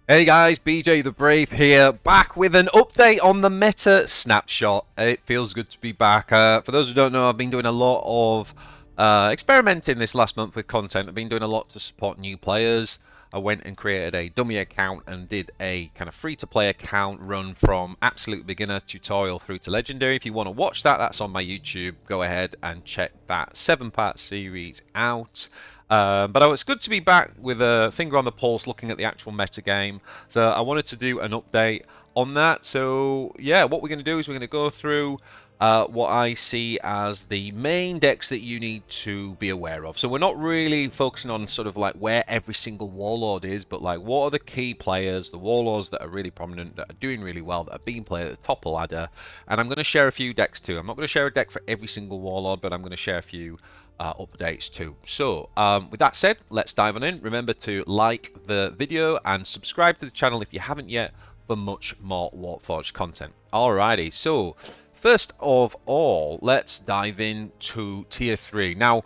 Hey guys, BJ the Brave here, back with an update on the meta snapshot. It feels good to be back. For those who don't know, I've been doing a lot of experimenting this last month with content. I've been doing a lot to support new players. I went and created a dummy account and did a kind of free-to-play account run from absolute beginner tutorial through to legendary. If you want to watch that, that's on my YouTube. Go ahead and check that 7-part series out. But it's good to be back with a finger on the pulse looking at the actual meta game. So I wanted to do an update on that. So yeah, what we're going to do is we're going to go through what I see as the main decks that you need to be aware of. So we're not really focusing on sort of like where every single warlord is, but like what are the key players, the warlords that are really prominent, that are doing really well, that are being played at the top of the ladder. And I'm going to share a few decks too. I'm not going to share a deck for every single warlord, but I'm going to share a few updates too. So with that said, let's dive on in. Remember to like the video and subscribe to the channel if you haven't yet for much more Warpforge content. Alrighty, so first of all, let's dive into tier 3. Now,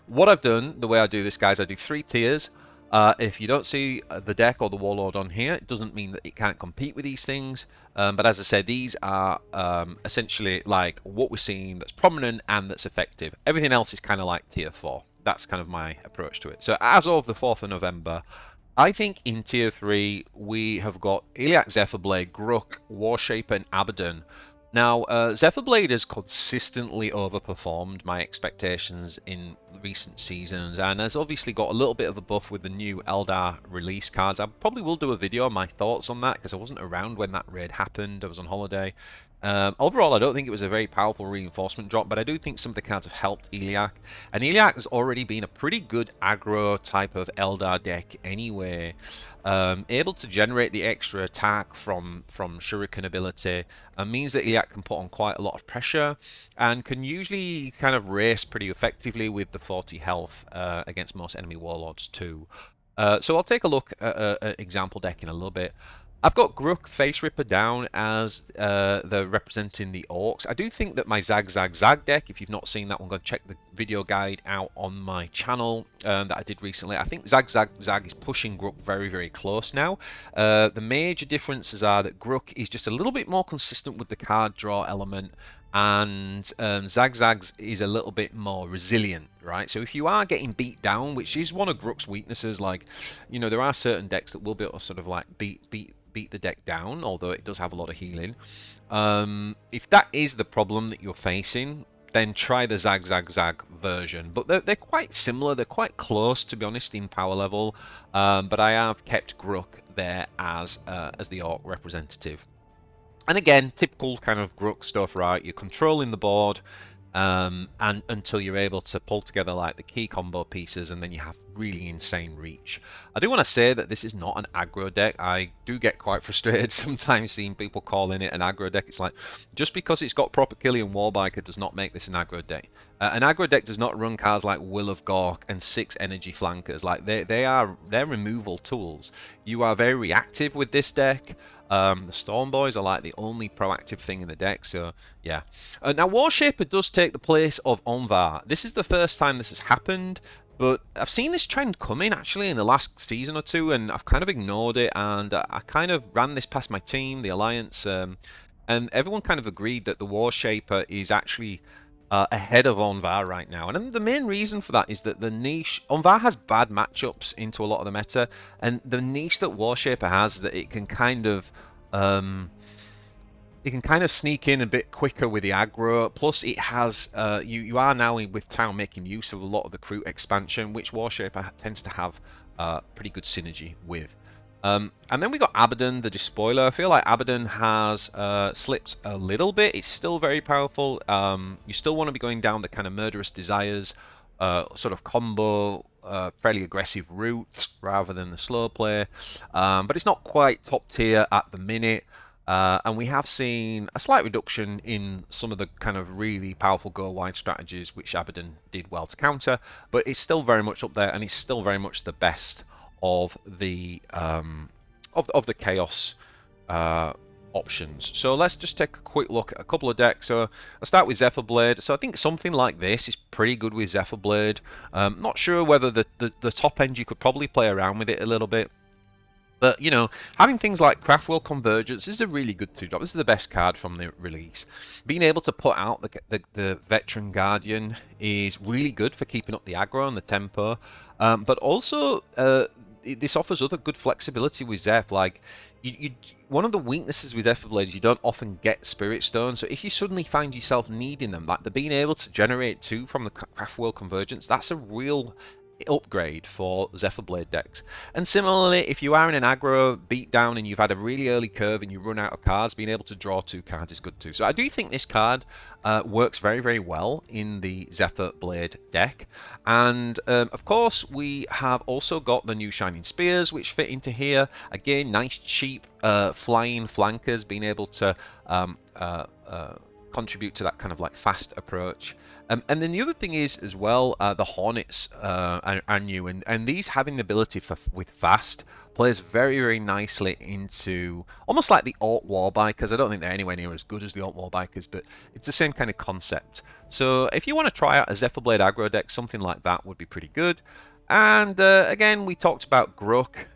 what I've done, the way I do this, guys, I do 3 tiers. If you don't see the deck or the warlord on here, it doesn't mean that it can't compete with these things. But as I said, these are essentially like what we're seeing that's prominent and that's effective. Everything else is kind of like tier 4. That's kind of my approach to it. So as of the 4th of November, I think in tier 3, we have got Iliac, ZEPHYR, GRUK, Warshaper, and Abaddon. Now, ZEPHYR has consistently overperformed my expectations in recent seasons and has obviously got a little bit of a buff with the new Aeldari release cards. I probably will do a video on my thoughts on that because I wasn't around when that raid happened. I was on holiday. Overall, I don't think it was a very powerful reinforcement drop, but I do think some of the cards have helped Iliac. And Iliac has already been a pretty good aggro type of Aeldari deck anyway. Able to generate the extra attack from Shuriken ability means that Iliac can put on quite a lot of pressure and can usually kind of race pretty effectively with the 40 health against most enemy warlords too. So I'll take a look at an example deck in a little bit. I've got GRUK Face Ripper down as the representing the Orkz. I do think that my Zag Zag Zag deck, if you've not seen that one, go check the video guide out on my channel that I did recently. I think Zag Zag Zag is pushing GRUK very, very close now. The major differences are that GRUK is just a little bit more consistent with the card draw element, and Zag Zag's is a little bit more resilient, right? So if you are getting beat down, which is one of GRUK's weaknesses, like, you know, there are certain decks that will be able to sort of like beat the deck down, although it does have a lot of healing. If that is the problem that you're facing, then try the Zag Zag Zag version. But they're quite similar, they're quite close, to be honest, in power level. But I have kept GRUK there as the Orc representative. And again, typical kind of GRUK stuff, right? You're controlling the board, and until you're able to pull together like the key combo pieces, and then you have really insane reach. I do want to say that this is not an aggro deck. I do get quite frustrated sometimes seeing people calling it an aggro deck. It's like, just because it's got proper Killian Warbiker does not make this an aggro deck. An aggro deck does not run cards like Will of Gork and 6 energy flankers. Like they're removal tools. You are very reactive with this deck. The Storm Boys are like the only proactive thing in the deck, so yeah. Now, Warshaper does take the place of Onvar. This is the first time this has happened, but I've seen this trend coming actually in the last season or two, and I've kind of ignored it, and I kind of ran this past my team, the Alliance, and everyone kind of agreed that the Warshaper is actually ahead of Onvar right now. And the main reason for that is that the niche, Onvar has bad matchups into a lot of the meta, and the niche that Warshaper has is that it can kind of sneak in a bit quicker with the aggro. Plus it has you are now with town making use of a lot of the crew expansion, which Warshaper tends to have pretty good synergy with. And then we got Abaddon, the Despoiler. I feel like Abaddon has slipped a little bit. It's still very powerful. You still want to be going down the kind of Murderous Desires sort of combo, fairly aggressive route rather than the slow play. But it's not quite top tier at the minute. And we have seen a slight reduction in some of the kind of really powerful go-wide strategies, which Abaddon did well to counter. But it's still very much up there, and it's still very much the best of the chaos options. So let's just take a quick look at a couple of decks. So I'll start with ZEPHYR. So I think something like this is pretty good with ZEPHYR. Not sure whether the top end, you could probably play around with it a little bit. But, you know, having things like Craftworld Convergence is a really good 2-drop. This is the best card from the release. Being able to put out the Veteran Guardian is really good for keeping up the aggro and the tempo. But also, this offers other good flexibility with Zeph. Like, one of the weaknesses with ZEPHYR Blade is you don't often get Spirit Stones. So if you suddenly find yourself needing them, like the being able to generate 2 from the Craftworld Convergence, that's a real upgrade for ZEPHYR Blade decks. And similarly, if you are in an aggro beatdown and you've had a really early curve and you run out of cards, being able to draw 2 cards is good too. So I do think this card works very, very well in the ZEPHYR Blade deck. And of course, we have also got the new Shining Spears, which fit into here. Again, nice cheap flying flankers, being able to contribute to that kind of like fast approach. And then the other thing is as well, the Hornets are new, and these having the ability with fast plays very, very nicely into almost like the Orc Warbikers. I don't think they're anywhere near as good as the Orc Warbikers, but it's the same kind of concept. So if you want to try out a ZEPHYR Blade aggro deck, something like that would be pretty good. And again, we talked about GRUK.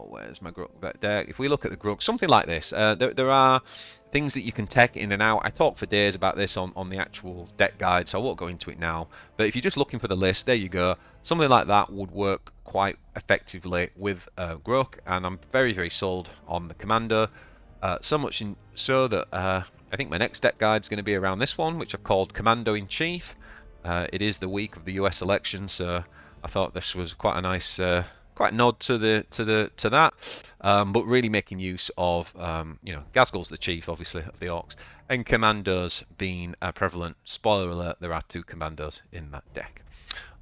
Where's my GRUK deck? If we look at the GRUK, something like this. There are things that you can tech in and out. I talked for days about this on the actual deck guide, so I won't go into it now. But if you're just looking for the list, there you go. Something like that would work quite effectively with GRUK, and I'm very, very sold on the Commander. So much so that I think my next deck guide is going to be around this one, which I've called Commando in Chief. It is the week of the US election, so I thought this was quite a nice quite nod to that, but really making use of you know, Ghazghkull's the chief, obviously, of the Orks, and Commandos being prevalent. Spoiler alert: there are 2 Commandos in that deck.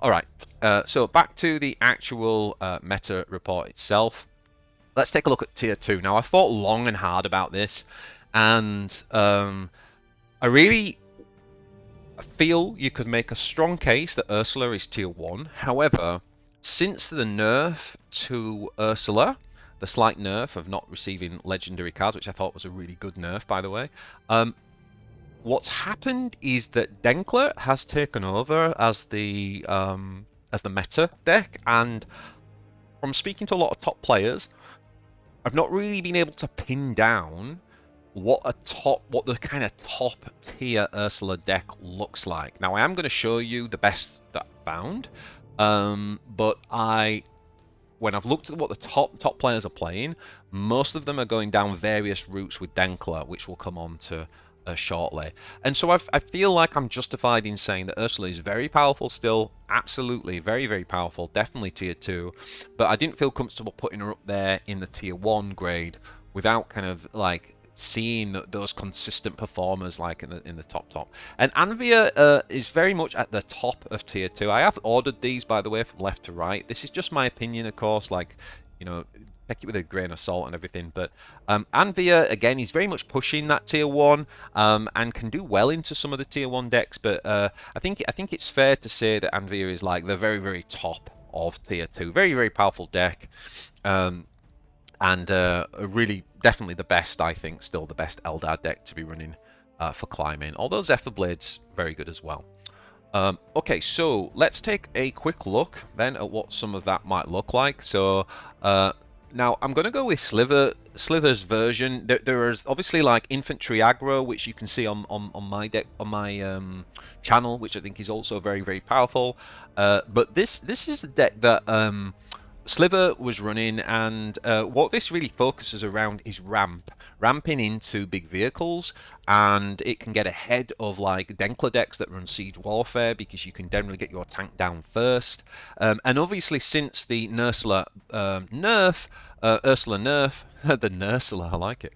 All right, so back to the actual meta report itself. Let's take a look at Tier 2. Now, I thought long and hard about this, and I really feel you could make a strong case that Ursula is Tier 1. However, since the nerf to Ursula, the slight nerf of not receiving legendary cards, which I thought was a really good nerf, by the way, what's happened is that Denkler has taken over as the meta deck, and from speaking to a lot of top players, I've not really been able to pin down what the kind of top tier Ursula deck looks like. Now, I am going to show you the best that I found. But when I've looked at what the top players are playing, most of them are going down various routes with Denkler, which we'll come on to shortly. And so I feel like I'm justified in saying that Ursula is very powerful still, absolutely very, very powerful, definitely Tier 2, but I didn't feel comfortable putting her up there in the Tier 1 grade without kind of like seeing those consistent performers like in the top. And Anvia is very much at the top of Tier 2. I have ordered these, by the way, from left to right. This is just my opinion, of course, like, you know, take it with a grain of salt and everything. But Anvia, again, he's very much pushing that Tier 1 and can do well into some of the Tier 1 decks. But I think it's fair to say that Anvia is like the very, very top of Tier 2. Very, very powerful deck. And really, definitely the best, I think, still the best Eldar deck to be running for climbing. Although ZEPHYR Blade's very good as well. Okay, so let's take a quick look then at what some of that might look like. So now I'm going to go with Slither's version. There is obviously like infantry aggro, which you can see on my deck, on my channel, which I think is also very, very powerful. But this is the deck that Slither was running, and what this really focuses around is ramping into big vehicles, and it can get ahead of like Denkler decks that run siege warfare because you can generally get your tank down first. And obviously, since the Ursula nerf, the Nursula, I like it.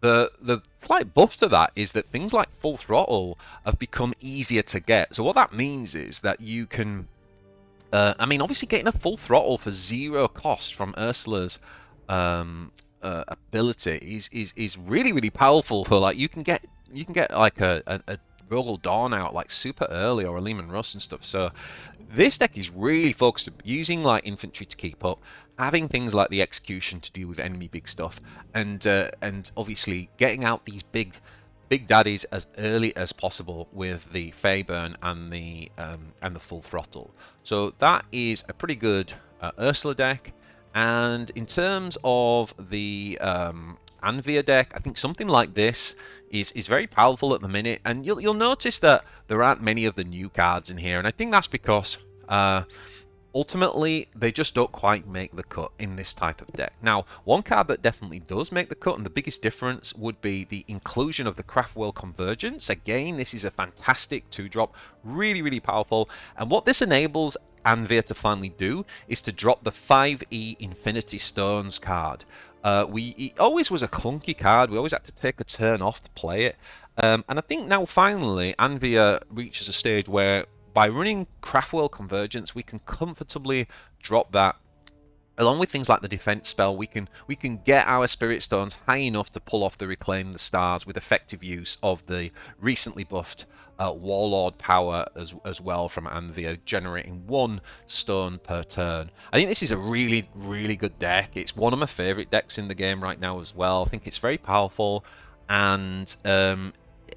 The slight buff to that is that things like full throttle have become easier to get. So what that means is that you can I mean, obviously getting a full throttle for 0 cost from Ursula's ability is really, really powerful. For like you can get like a Rogal Dawn out like super early, or a Lehman Russ and stuff. So this deck is really focused on using like infantry to keep up, having things like the execution to deal with enemy big stuff, and obviously getting out these big daddies as early as possible with the Faeburn and the full throttle. So that is a pretty good Ursula deck. And in terms of the Anvia deck, I think something like this is very powerful at the minute, and you'll notice that there aren't many of the new cards in here, and I think that's because ultimately they just don't quite make the cut in this type of deck. Now, one card that definitely does make the cut, and the biggest difference, would be the inclusion of the Craft World Convergence. Again, this is a fantastic 2-drop, really powerful, and what this enables Anvia to finally do is to drop the 5e Infinity Stones card. It always was a clunky card. We always had to take a turn off to play it. And I think now finally Anvia reaches a stage where by running Craft World Convergence we can comfortably drop that. Along with things like the defense spell, we can get our Spirit Stones high enough to pull off the Reclaim the Stars with effective use of the recently buffed Warlord power as well from Anvia, generating 1 stone per turn. I think this is a really good deck. It's one of my favourite decks in the game right now as well. I think it's very powerful, and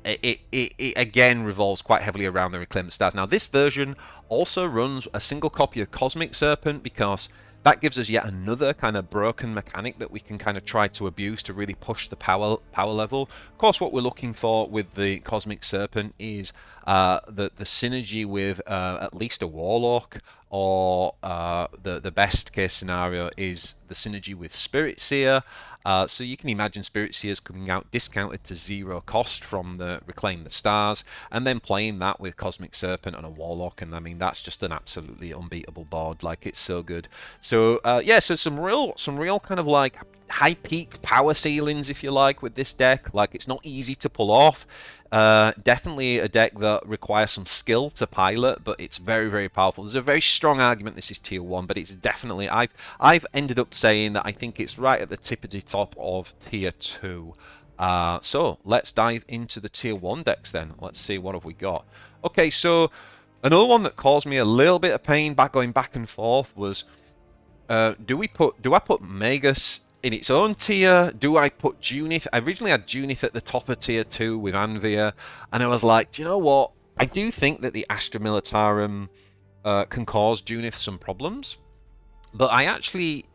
it again revolves quite heavily around the Reclaim the Stars. Now, this version also runs a single copy of Cosmic Serpent, because that gives us yet another kind of broken mechanic that we can kind of try to abuse to really push the power level. Of course, what we're looking for with the Cosmic Serpent is the synergy with at least a Warlock, or the best case scenario is the synergy with Spirit Seer. So you can imagine Spirit Seers coming out discounted to 0 cost from the Reclaim the Stars, and then playing that with Cosmic Serpent and a Warlock, and I mean that's just an absolutely unbeatable board. Like, it's so good. So yeah, so some real kind of like high peak power ceilings, if you like, with this deck. Like, it's not easy to pull off. Definitely a deck that requires some skill to pilot, but it's very powerful. There's a very strong argument this is tier 1, but it's definitely, I've ended up saying that I think it's right at the tippity top of tier 2. So let's dive into the tier 1 decks then. Let's see, what have we got. Okay, so another one that caused me a little bit of pain going back and forth was, do I put Magus in its own tier? Do I put Junith? I originally had Junith at the top of tier 2 with Anvia, and I was like, do you know what? I do think that the Astra Militarum can cause Junith some problems, but I actually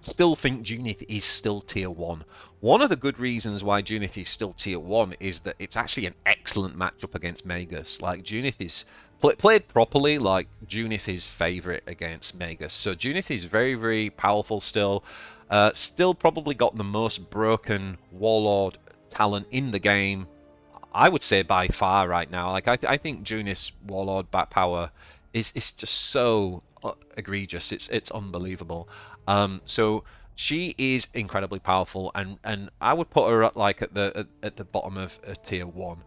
still think Junith is still tier 1. One of the good reasons why Junith is still tier 1 is that it's actually an excellent matchup against Magus. Like, Junith is played properly, like, Junith is favourite against Magus. So Junith is very powerful still. Still probably got the most broken Warlord talent in the game, I would say, by far right now. Like, I think Junith's Warlord bat power is just so egregious. It's unbelievable. So she is incredibly powerful, and I would put her at the bottom of tier 1.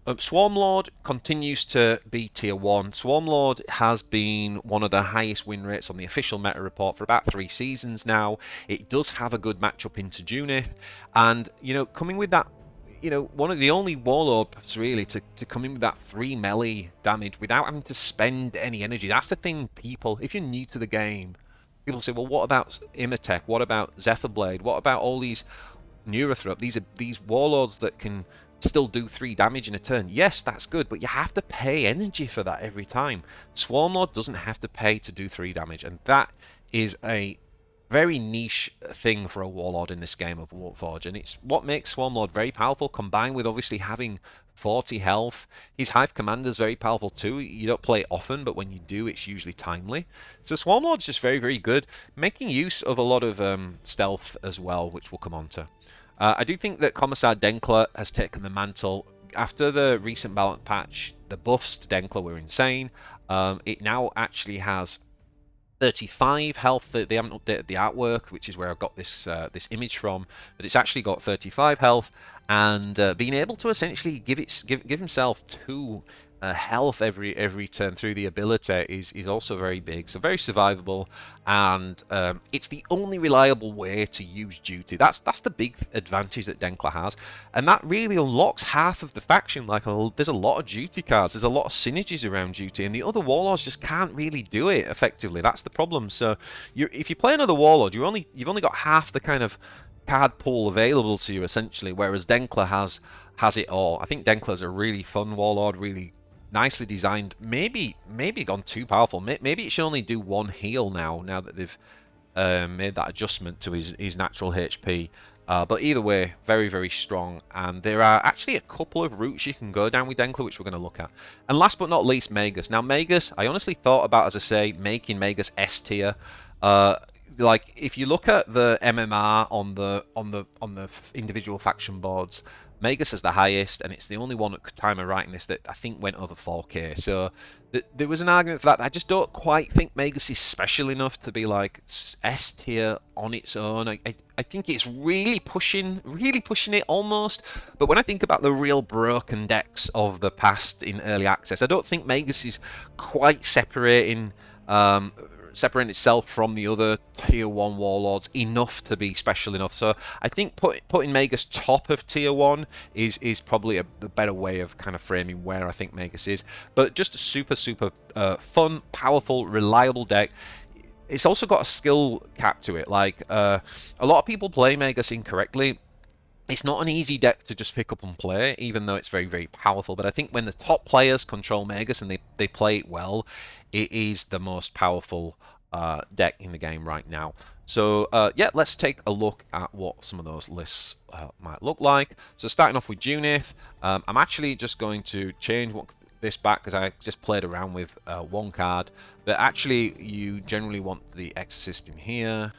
Swarmlord continues to be tier 1. Swarmlord has been one of the highest win rates on the official meta report for about 3 seasons now. It does have a good matchup into Junith, and, you know, coming with that, you know, one of the only Warlords really to come in with that 3 melee damage without having to spend any energy. That's the thing, people, if you're new to the game, people say, well, what about Imatech? What about ZEPHYR? What about all these Neurothrop? These Warlords that can still do 3 damage in a turn. Yes, that's good, but you have to pay energy for that every time. Swarmlord doesn't have to pay to do 3 damage, and that is a very niche thing for a Warlord in this game of Warpforge, and it's what makes Swarmlord very powerful, combined with obviously having 40 health. His Hive Commander is very powerful too. You don't play it often, but when you do, it's usually timely. So Swarmlord's just very good, making use of a lot of stealth as well, which we'll come on to. I do think that Commissar Denkler has taken the mantle. After the recent balance patch, the buffs to Denkler were insane. It now actually has 35 health. They haven't updated the artwork, which is where I got this this image from, but it's actually got 35 health, and being able to essentially give himself 2 health every turn through the ability is also very big, so very survivable, and it's the only reliable way to use duty. That's the big advantage that Denkler has, and that really unlocks half of the faction. Like, there's a lot of duty cards, there's a lot of synergies around duty, and the other Warlords just can't really do it effectively. That's the problem. So if you play another Warlord, you've only got half the kind of card pool available to you essentially, whereas Denkler has it all. I think Denkler's a really fun Warlord, really nicely designed. Maybe gone too powerful. Maybe it should only do 1 heal now that they've made that adjustment to his natural HP. But either way, very, very strong. And there are actually a couple of routes you can go down with Denkler, which we're going to look at. And last but not least, Magus. Now, Magus, I honestly thought about, as I say, making Magus S tier. Like, if you look at the MMR on the individual faction boards, Magus is the highest, and it's the only one at the time of writing this that I think went over 4K. So there was an argument for that. I just don't quite think Magus is special enough to be like S tier on its own. I think it's really pushing it almost. But when I think about the real broken decks of the past in early access, I don't think Magus is quite separating itself from the other tier 1 warlords enough to be special enough. So I think putting Magus top of tier 1 is probably a better way of kind of framing where I think Magus is. But just a super fun, powerful, reliable deck. It's also got a skill cap to it. Like a lot of people play Magus incorrectly. It's not an easy deck to just pick up and play, even though it's very, very powerful. But I think when the top players control Magus and they play it well, it is the most powerful deck in the game right now. So, yeah, let's take a look at what some of those lists might look like. So, starting off with Junith, I'm actually just going to change this back because I just played around with one card. But actually, you generally want the Exorcist in here.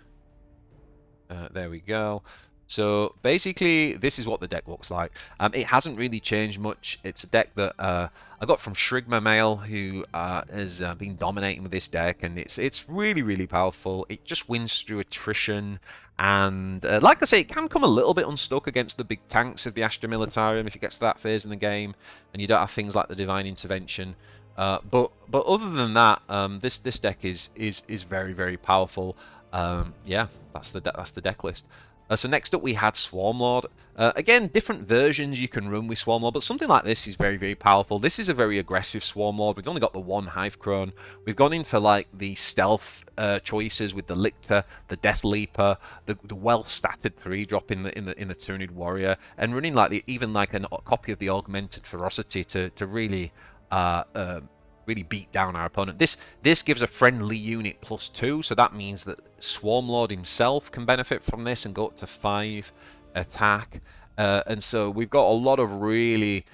There we go. So basically, this is what the deck looks like. It hasn't really changed much. It's a deck that I got from Shrigma Mail, who has been dominating with this deck, and it's really, really powerful. It just wins through attrition, and like I say, it can come a little bit unstuck against the big tanks of the Astra Militarum if it gets to that phase in the game, and you don't have things like the Divine Intervention. But other than that, this deck is very, very powerful. Yeah, that's the deck list. So next up we had Swarmlord. Again, different versions you can run with Swarmlord, but something like this is very, very powerful. This is a very aggressive Swarmlord. We've only got the one Hive Crone. We've gone in for like the stealth choices with the Lictor, the Death Leaper, the well-statted 3-drop in the Tyranid Warrior, and running like even like a copy of the Augmented Ferocity to really really beat down our opponent. This gives a friendly unit +2, so that means that Swarmlord himself can benefit from this and go up to 5 attack. And so we've got a lot of really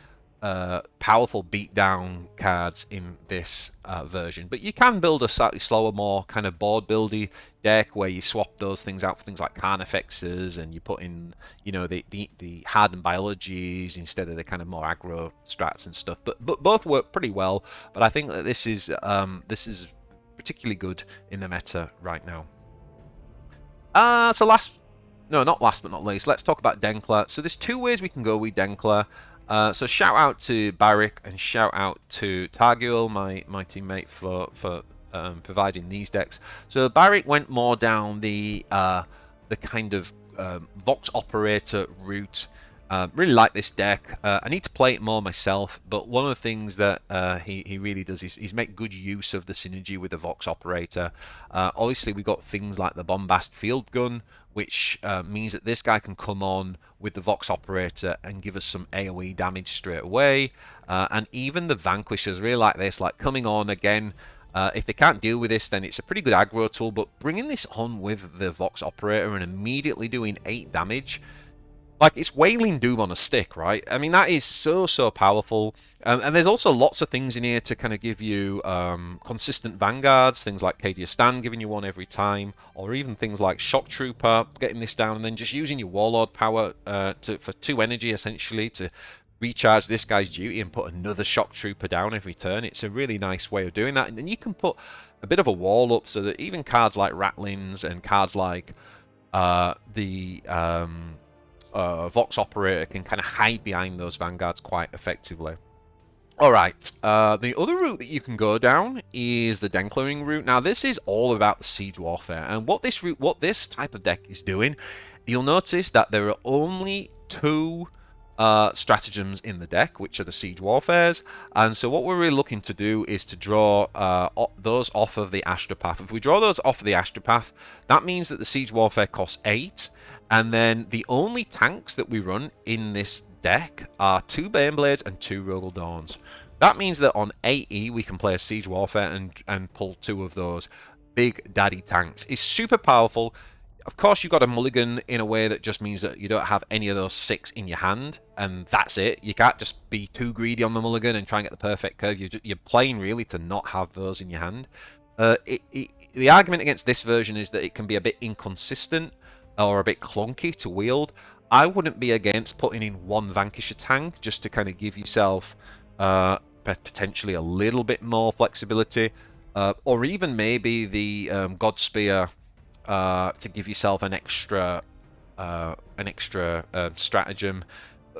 powerful beatdown cards in this version. But you can build a slightly slower, more kind of board buildy deck where you swap those things out for things like Carnifexes, and you put in, you know, the hardened biologies instead of the kind of more aggro strats and stuff. But both work pretty well. But I think that this is particularly good in the meta right now. So not last but not least, let's talk about Denkler. So there's two ways we can go with Denkler. So shout out to Barik and shout out to Targuil, my teammate, for providing these decks. So Barik went more down the kind of Vox Operator route. Really like this deck. I need to play it more myself, but one of the things that he really does is make good use of the synergy with the Vox Operator. Obviously, we got things like the Bombast Field Gun, which means that this guy can come on with the Vox Operator and give us some AoE damage straight away. And even the Vanquishers really like this, like coming on again. If they can't deal with this, then it's a pretty good aggro tool, but bringing this on with the Vox Operator and immediately doing 8 damage, like, it's Wailing Doom on a stick, right? I mean, that is so powerful. And there's also lots of things in here to kind of give you consistent vanguards, things like Cadia Stand giving you one every time, or even things like Shock Trooper, getting this down, and then just using your Warlord power for 2 energy, essentially, to recharge this guy's duty and put another Shock Trooper down every turn. It's a really nice way of doing that. And then you can put a bit of a wall up so that even cards like Ratlins and cards like Vox Operator can kind of hide behind those vanguards quite effectively. Alright, the other route that you can go down is the Denkling route. Now, this is all about the siege warfare, and what this type of deck is doing, you'll notice that there are only 2 stratagems in the deck, which are the siege warfares. And so what we're really looking to do is to draw those off of the Astropath. If we draw those off of the Astropath, that means that the siege warfare costs 8. And then the only tanks that we run in this deck are 2 Baneblades and 2 Rogel Dawns. That means that on 8E we can play a Siege Warfare and pull 2 of those. big daddy tanks. It's super powerful. Of course, you've got a mulligan in a way that just means that you don't have any of those 6 in your hand, and that's it. You can't just be too greedy on the mulligan and try and get the perfect curve. You're playing really to not have those in your hand. The argument against this version is that it can be a bit inconsistent or a bit clunky to wield. I wouldn't be against putting in 1 Vanquisher tank just to kind of give yourself potentially a little bit more flexibility, or even maybe the God Spear to give yourself an extra stratagem.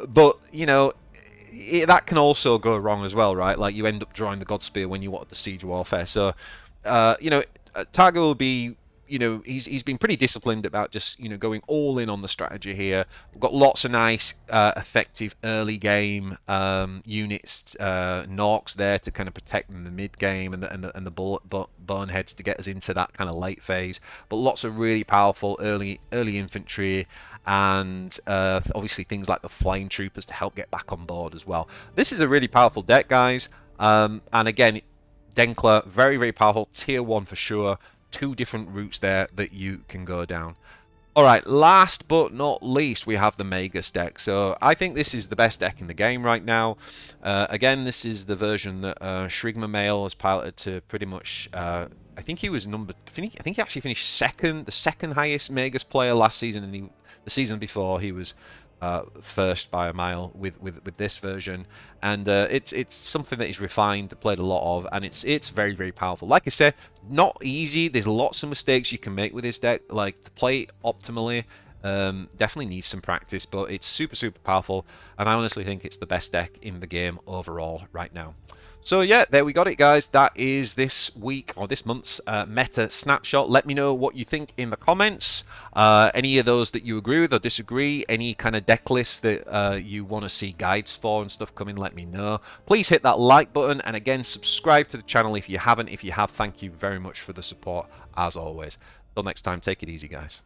But you know, that can also go wrong as well, right? Like you end up drawing the God Spear when you want the Siege Warfare. So you know, Target will be, you know, he's been pretty disciplined about just, you know, going all in on the strategy here. We've got lots of nice effective early game units, Norks there to kind of protect in the mid game, and the bullet boneheads to get us into that kind of late phase. But lots of really powerful early infantry, and obviously things like the Flame Troopers to help get back on board as well. This is a really powerful deck, guys. And again, Denkler, very, very powerful, tier 1 for sure. 2 different routes there that you can go down. Alright, last but not least, we have the Magus deck. So I think this is the best deck in the game right now. Again, this is the version that Shrigma Mail has piloted to pretty much... I think he was I think he actually finished the second highest Magus player last season, and the season before he was first by a mile with this version. And it's something that he's refined, played a lot of, and it's very, very powerful. Like I said, not easy. There's lots of mistakes you can make with this deck. Like, to play optimally, definitely needs some practice, but it's super, super powerful, and I honestly think it's the best deck in the game overall right now. So yeah, there we got it, guys. That is this week or this month's meta snapshot. Let me know what you think in the comments. Any of those that you agree with or disagree, any kind of deck lists that you want to see guides for and stuff coming, let me know. Please hit that like button, and again, subscribe to the channel if you haven't. If you have, thank you very much for the support as always. Till next time, take it easy, guys.